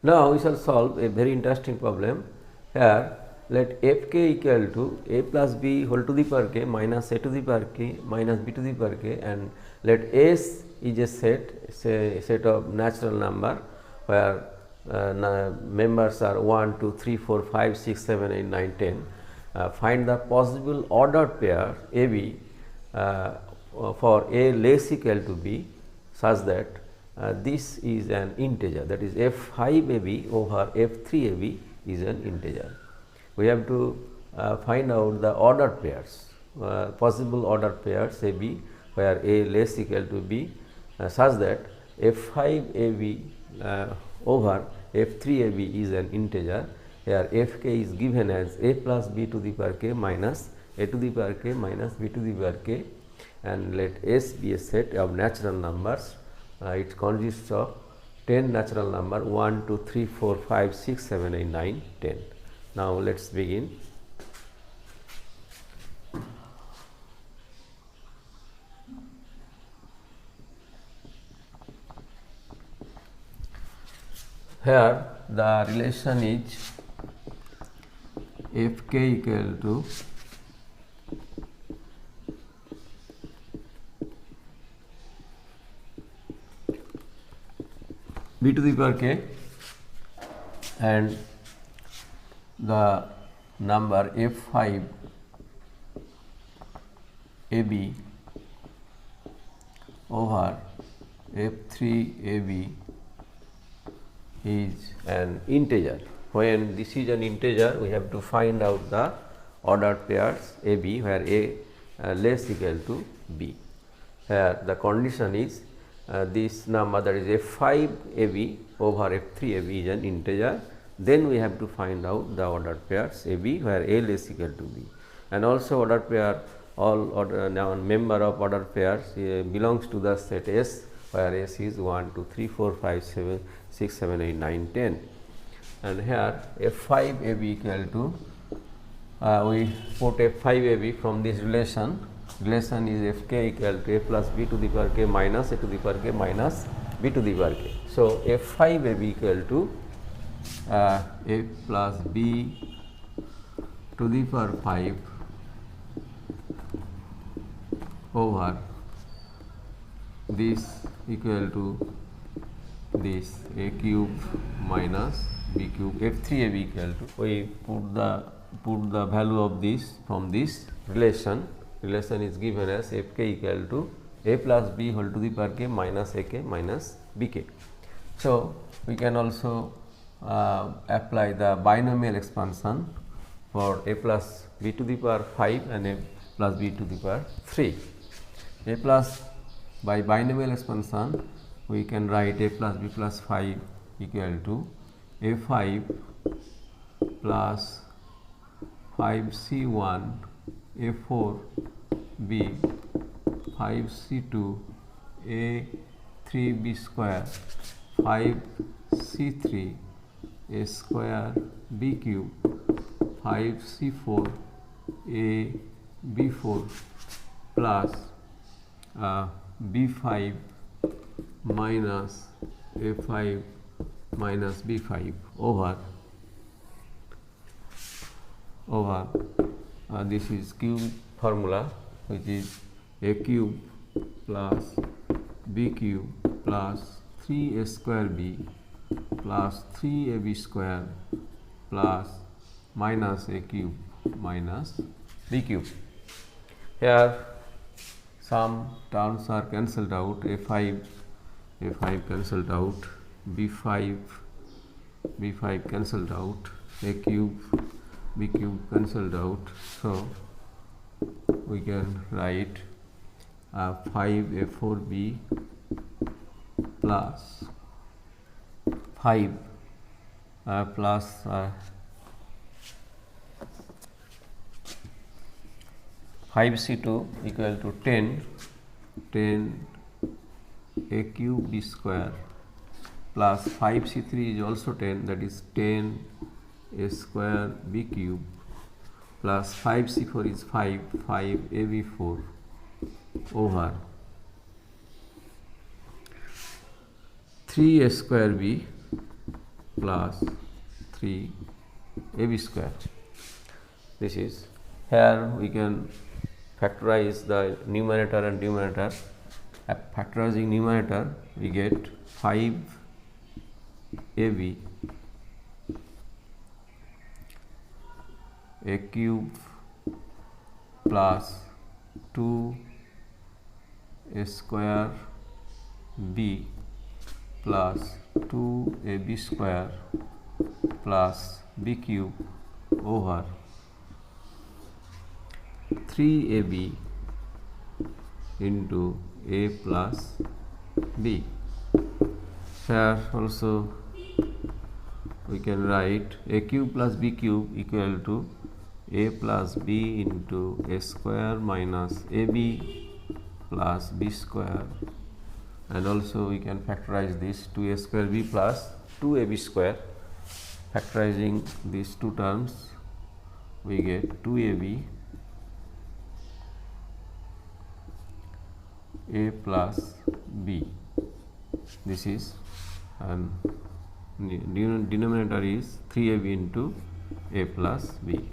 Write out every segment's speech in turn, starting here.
Now we shall solve a very interesting problem. Here let fk equal to a plus b whole to the power k minus a to the power k minus b to the power k, and let S is a set of natural number where members are 1, 2, 3, 4, 5, 6, 7, 8, 9, 10. Find the possible ordered pair AB for A less equal to B such that this is an integer, that is f5 AB over f3 AB is an integer. We have to find out the ordered pairs, possible ordered pairs AB where A less equal to B such that f5 AB over f3 AB is an integer. Here fk is given as a plus b to the power k minus a to the power k minus b to the power k, and let S be a set of natural numbers. It consists of 10 natural number 1, 2, 3, 4, 5, 6, 7, 8, 9, 10. Now let us begin. Here the relation is fk equal to b to the power k and the number f5 AB over f3 AB is an integer. When this is an integer, we have to find out the ordered pairs AB where A less equal to B. Here the condition is this number, that is f5 AB over f3 AB is an integer. Then we have to find out the ordered pairs AB where A less equal to B, and also ordered pair, all order now member of ordered pairs belongs to the set S where S is 1, 2, 3, 4, 5, 7, 6, 7, 8, 9, 10. And here f5 AB equal to we put f5 AB from this relation is fk equal to a plus b to the power k minus a to the power k minus b to the power k. So f5 AB equal to a plus b to the power 5 over this equal to this a cube minus b cube. f3 AB equal to, we put the value of this from this relation is given as fk equal to a plus b whole to the power k minus ak minus bk. So we can also apply the binomial expansion for a plus b to the power 5 and a plus b to the power 3. A plus, by binomial expansion we can write a plus b plus 5 equal to a5 plus 5c1 a4 b 5c2 a3b square 5c3 a square b cube 5c4 a b4 plus b5 minus a5 minus b5 over this is cube formula, which is a cube plus b cube plus 3a square b plus 3ab square plus minus a cube minus b cube. Here some terms are cancelled out, a5 cancelled out, b5 cancelled out, a cube b cube cancelled out. So we can write 5a4b plus 5 plus 5c2 equal to 10 a cube b square plus 5c3 is also 10, that is 10 a square b cube plus 5c4 is 5 ab4 over 3a square b plus 3ab square. This is, here we can factorize the numerator and denominator. Factorizing numerator, we get 5ab a cube plus 2 a square b plus 2ab square plus b cube over 3ab into a plus b. Here also we can write a cube plus b cube equal to a plus b into a square minus ab plus b square, and also we can factorize this 2a square b plus 2ab square. Factorizing these two terms, we get 2ab a plus b. This is, and denominator is 3ab into a plus b.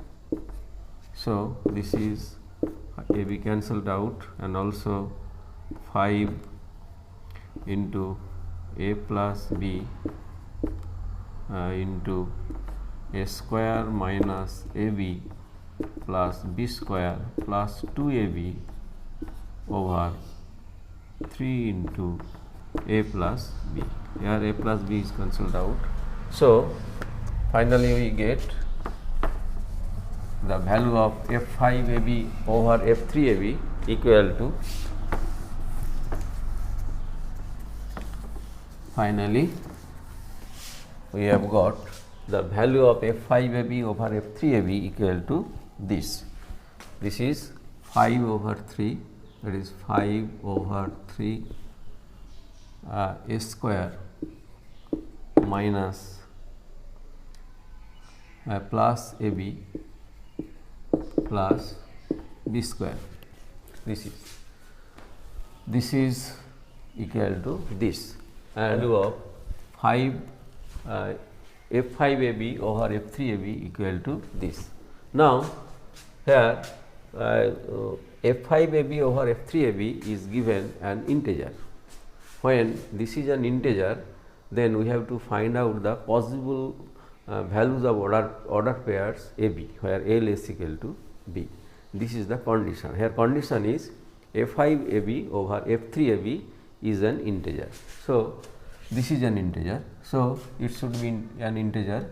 So this is ab cancelled out, and also 5 into a plus b into a square minus ab plus b square plus 2ab over 3 into a plus b. Here a plus b is cancelled out. So finally we get the value of f5ab over f3ab equal to, finally we have got the value of f5ab over f3ab equal to this. This is 5 over 3, that is 5 over 3 a square minus plus ab plus b square. This is equal to this, and value of 5 f5ab over f3ab equal to this. Now here f5ab over f3ab is given an integer. When this is an integer, then we have to find out the possible values of order pairs ab, where a less equal to b. This is the condition. Here condition is f5ab over f3ab is an integer. So this is an integer. So it should be an integer.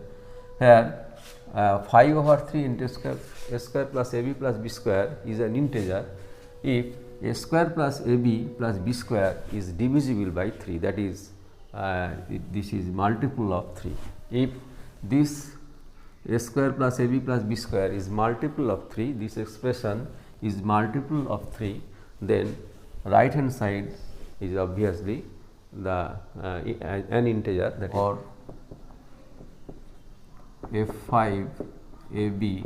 Here 5 over 3 into a square plus ab plus b square is an integer if a square plus ab plus b square is divisible by 3, that is this is multiple of 3. If this a square plus ab plus b square is multiple of 3, this expression is multiple of 3, then right hand side is obviously the an integer, that or f5 ab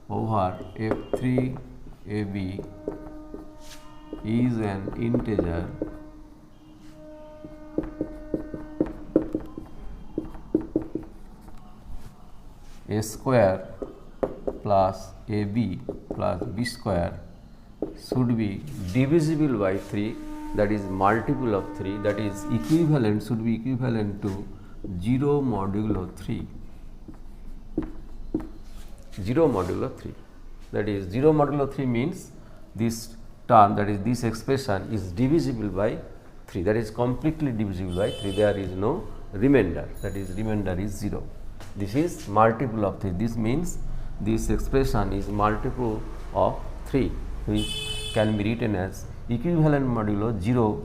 over f3 ab is an integer a square plus ab plus b square should be divisible by 3, that is multiple of 3, that is equivalent, should be equivalent to 0 modulo 3. 0 modulo 3, that is 0 modulo 3 means this term, that is this expression is divisible by 3, that is completely divisible by 3, there is no remainder, that is remainder is 0. This is multiple of 3, this means this expression is multiple of 3, which can be written as equivalent modulo 0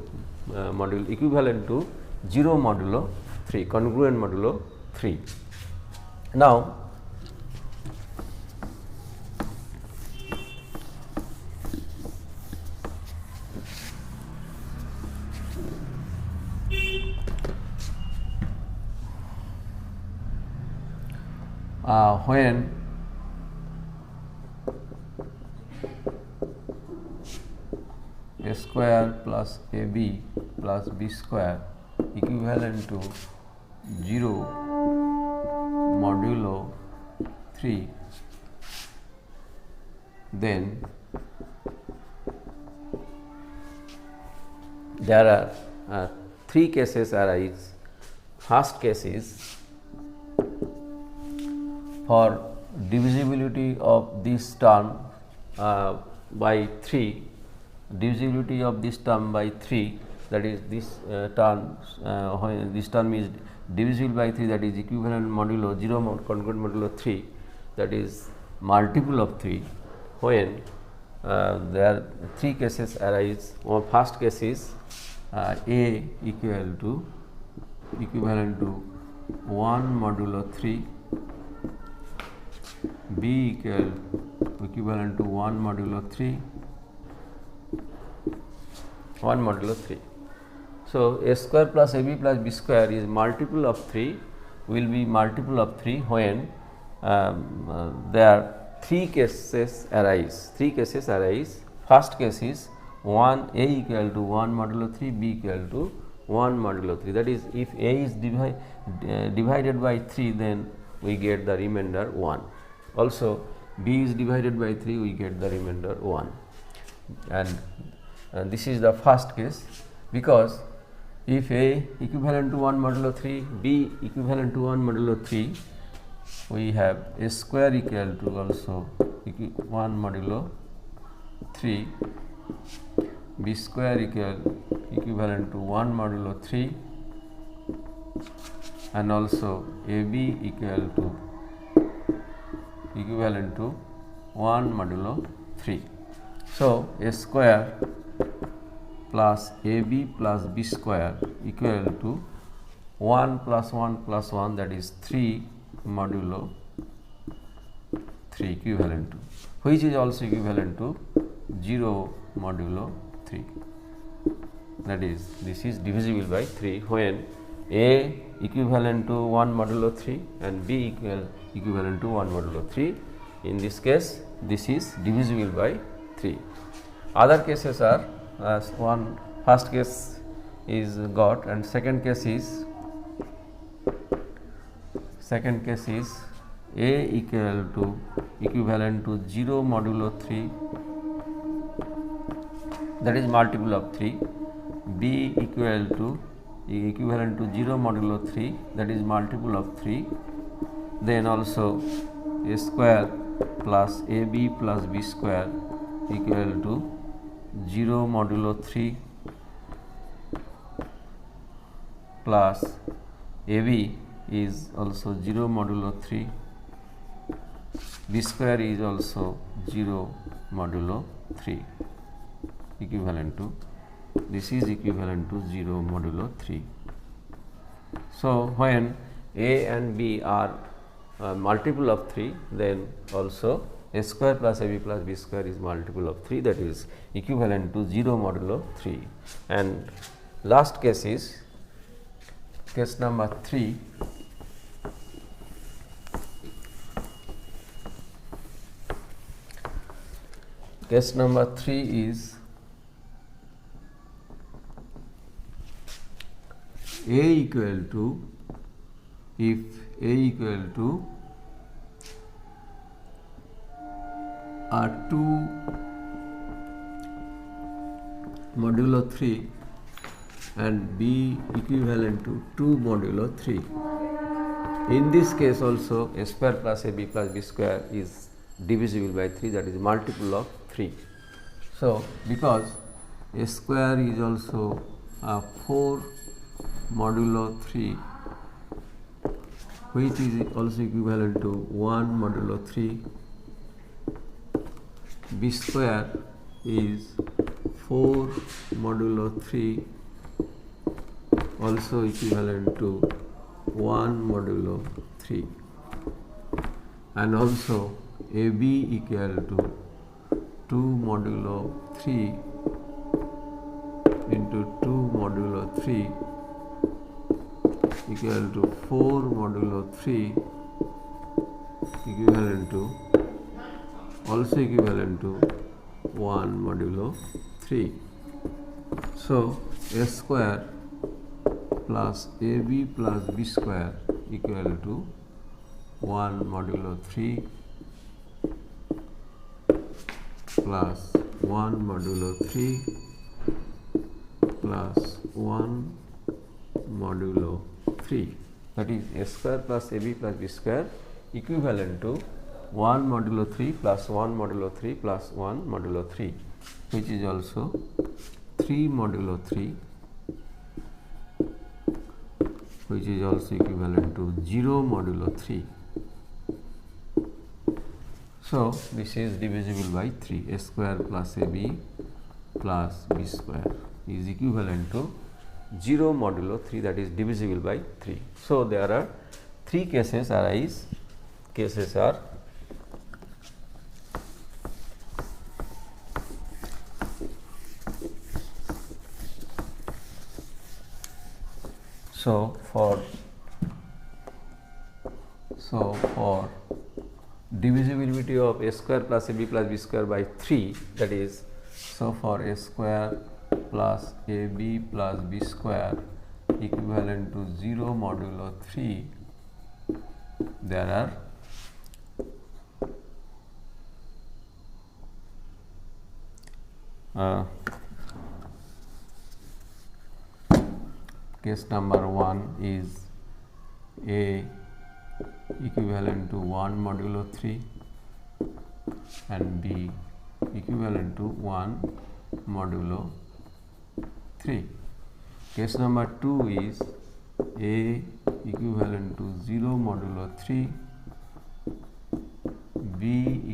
equivalent to 0 modulo 3, congruent modulo 3. Now when a square plus ab plus b square equivalent to 0 modulo 3, then there are three cases arise. First case is for divisibility of this term by 3, divisibility of this term by 3, that is this term when this term is divisible by 3, that is equivalent modulo 0 congruent modulo 3, that is multiple of 3, when there are three cases arise. First case is A equivalent to 1 modulo 3, B equivalent to 1 modulo 3, 1 modulo 3. So, A square plus AB plus B square is multiple of 3, will be multiple of 3 when there are three cases arise. Three cases arise. First case is A equal to 1 modulo 3, B equal to 1 modulo 3. That is, if A is divided by 3, then we get the remainder 1. Also, B is divided by 3, we get the remainder 1. And this is the first case, because if A equivalent to 1 modulo 3, B equivalent to 1 modulo 3, we have A square equal to also 1 modulo 3, B square equivalent to 1 modulo 3, and also AB equivalent to 1 modulo 3. So, A square plus AB plus B square equal to 1 plus 1 plus 1, that is 3 modulo 3 equivalent to, which is also equivalent to 0 modulo 3. That is, this is divisible by 3 when A equivalent to 1 modulo 3 and B equivalent to 1 modulo 3. In this case, this is divisible by 3. Other cases are first case is got, and second case is A equivalent to 0 modulo 3, that is multiple of 3, B equivalent to 0 modulo 3, that is multiple of 3, then also A square plus AB plus B square equal to 0 modulo 3 plus AB is also 0 modulo 3, B square is also 0 modulo 3 equivalent to, this is equivalent to 0 modulo 3. So, when A and B are multiple of 3, then also A square plus AB plus B square is multiple of 3, that is equivalent to 0 modulo 3. And last case is case number 3. Case number 3 is A equal to, if A equal to 2 modulo 3 and B equivalent to 2 modulo 3. In this case also A square plus AB plus B square is divisible by 3, that is multiple of 3. So, because A square is also 4 modulo 3, which is also equivalent to 1 modulo 3, B square is 4 modulo 3, also equivalent to 1 modulo 3, and also AB equal to 2 modulo 3 into 2 modulo 3 equal to 4 modulo 3 equivalent to, also equivalent to 1 modulo 3. So, A square plus AB plus B square equal to 1 modulo 3 plus 1 modulo 3 plus 1 modulo 3, that is a square plus ab plus b square equivalent to 1 modulo 3 plus 1 modulo 3 plus 1 modulo 3, which is also 3 modulo 3, which is also equivalent to 0 modulo 3. So, this is divisible by 3. A square plus ab plus b square is equivalent to 0 modulo 3, that is divisible by 3. So, there are 3 cases arise. Cases are for divisibility of a square plus ab plus b square by 3, that is, so for a square plus ab plus b square equivalent to 0 modulo 3, there are case number 1 is a equivalent to 1 modulo 3 and b equivalent to 1 modulo 3. Case number 2 is a equivalent to 0 modulo 3, b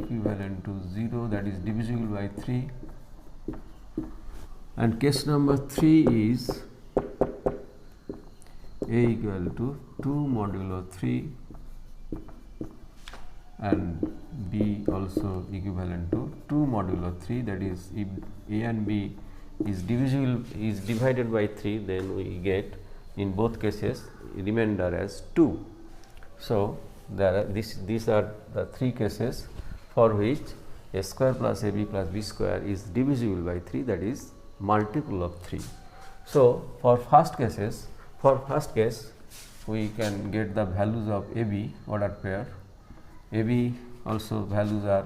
equivalent to 0, that is divisible by 3, and case number 3 is a equal to 2 modulo 3 and b also equivalent to 2 modulo 3, that is, if a and b is divided by 3, then we get in both cases remainder as 2. So, there are these are the 3 cases for which a square plus ab plus b square is divisible by 3, that is multiple of 3. So, for first case we can get the values of ab order pair. AB also values are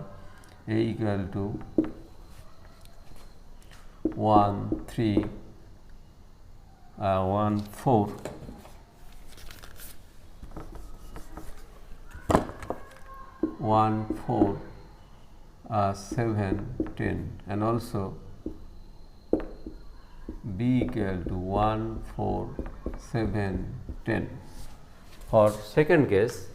a equal to 1 3 1 4 1 4 7 10, and also B equal to 1 4 7 10. For second case,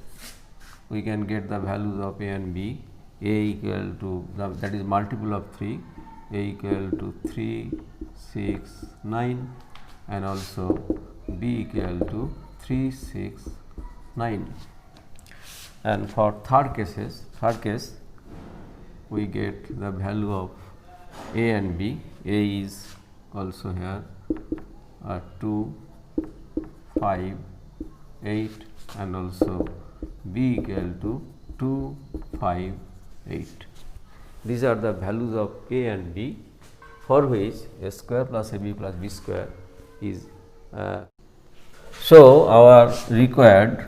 we can get the values of A and B. A equal to that is multiple of 3, A equal to 3 6 9, and also B equal to 3 6 9. And for third case we get the value of A and B. A is also here 2 5 8, and also B equal to 2 5 8. These are the values of A and B for which a square plus AB plus B square is so our required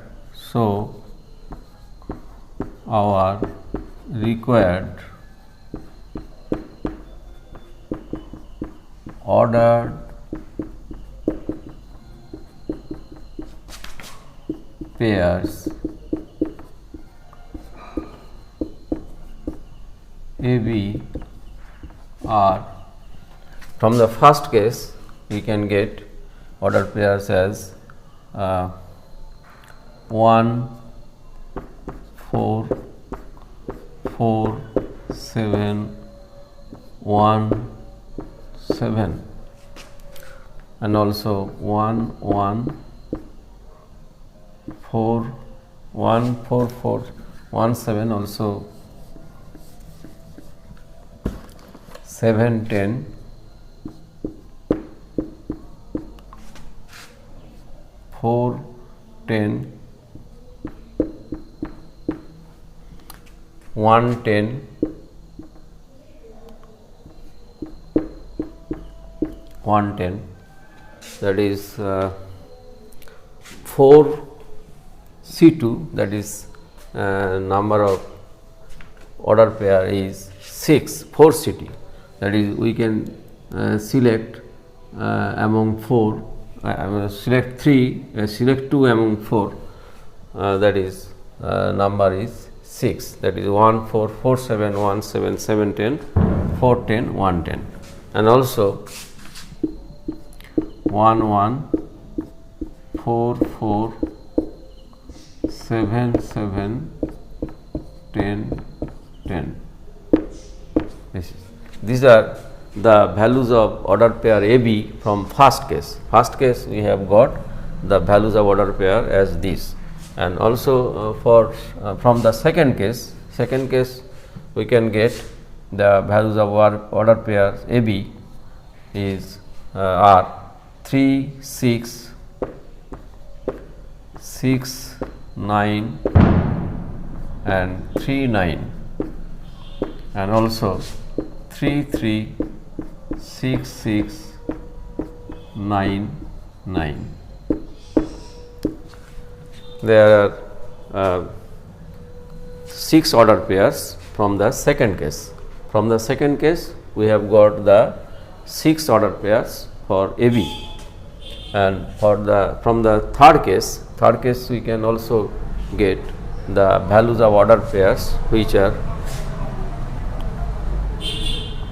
ordered pairs AB are, from the first case we can get ordered pairs as 1 4 4 7 1 7, and also 1 1 4 1 4 4 1 7, also 7 10 4 10 1 10 1 10, that is 4 C2, that is number of order pair is 6, 4 city, that is we can select among 4, select 3, select 2 among 4, that is number is 6, that is 1 4 4 7 1 7 7 10 4 10 1 10, and also 1 1 4 4 7 7 10 10. These are the values of order pair AB from first case. First case we have got the values of order pair as this, and also for from the second case we can get the values of order pair AB is are 3 6 6 9 and 3 9, and also 3 3 6 6 9 9. There are 6 order pairs from the second case. From the second case we have got the 6 order pairs for AB, and for the from the third case we can also get the values of order pairs which are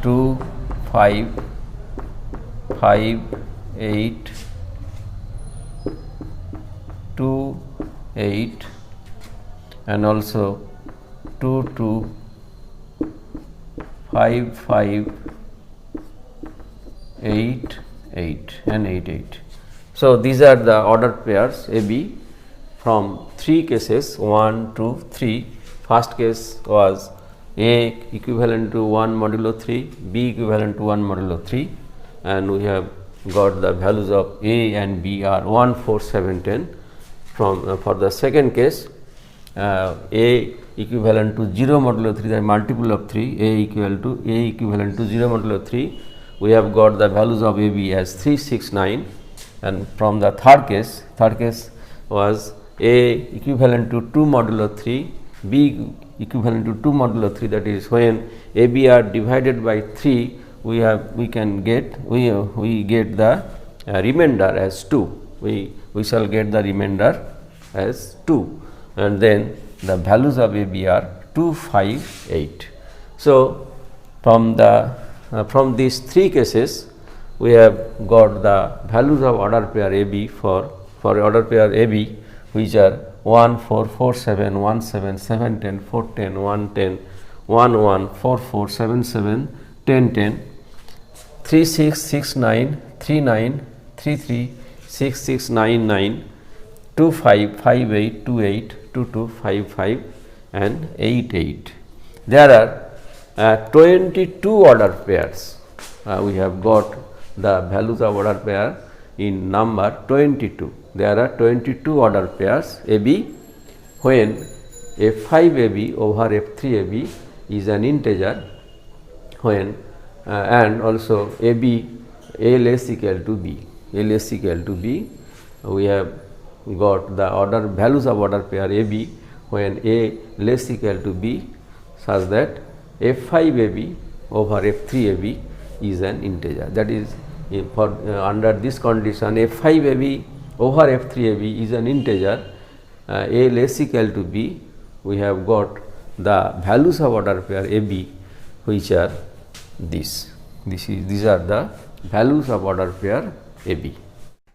2 5 5 8 2 8 and also 2 2 5 5 8 8 and 8 8. So, these are the order pairs AB from 3 cases 1 2 3. First case was A equivalent to 1 modulo 3, B equivalent to 1 modulo 3, and we have got the values of A and B are 1 4 7 10. From for the second case A equivalent to 0 modulo 3, the multiple of 3, A equivalent to 0 modulo 3, we have got the values of AB as 3 6 9, and from the third case was A equivalent to 2 modulo 3, B equivalent to 2 modulo 3, that is when AB are divided by 3 we get the remainder as 2, we shall get the remainder as 2, and then the values of AB are 2 5 8. So, from these 3 cases we have got the values of order pair AB for order pair AB, which are 1 4 4 7 1 7 7 10 4 10 1 10 1 1 4 4 7 7 10 10 3 6 6 9 3 9 3 3 6 6 9 9 2 5 5 8 2 8 2 2 5 5 and 8 8. There are 22 order pairs. We have got the values of order pair in number 22. There are 22 order pairs AB when F5AB over F3AB is an integer, when and also AB A less equal to B, we have got the values of order pair AB when A less equal to B, such that F5AB over F3AB is an integer. That is, for under this condition F5AB over F3AB is an integer, A less equal to B, we have got the values of order pair AB which are these are the values of order pair AB.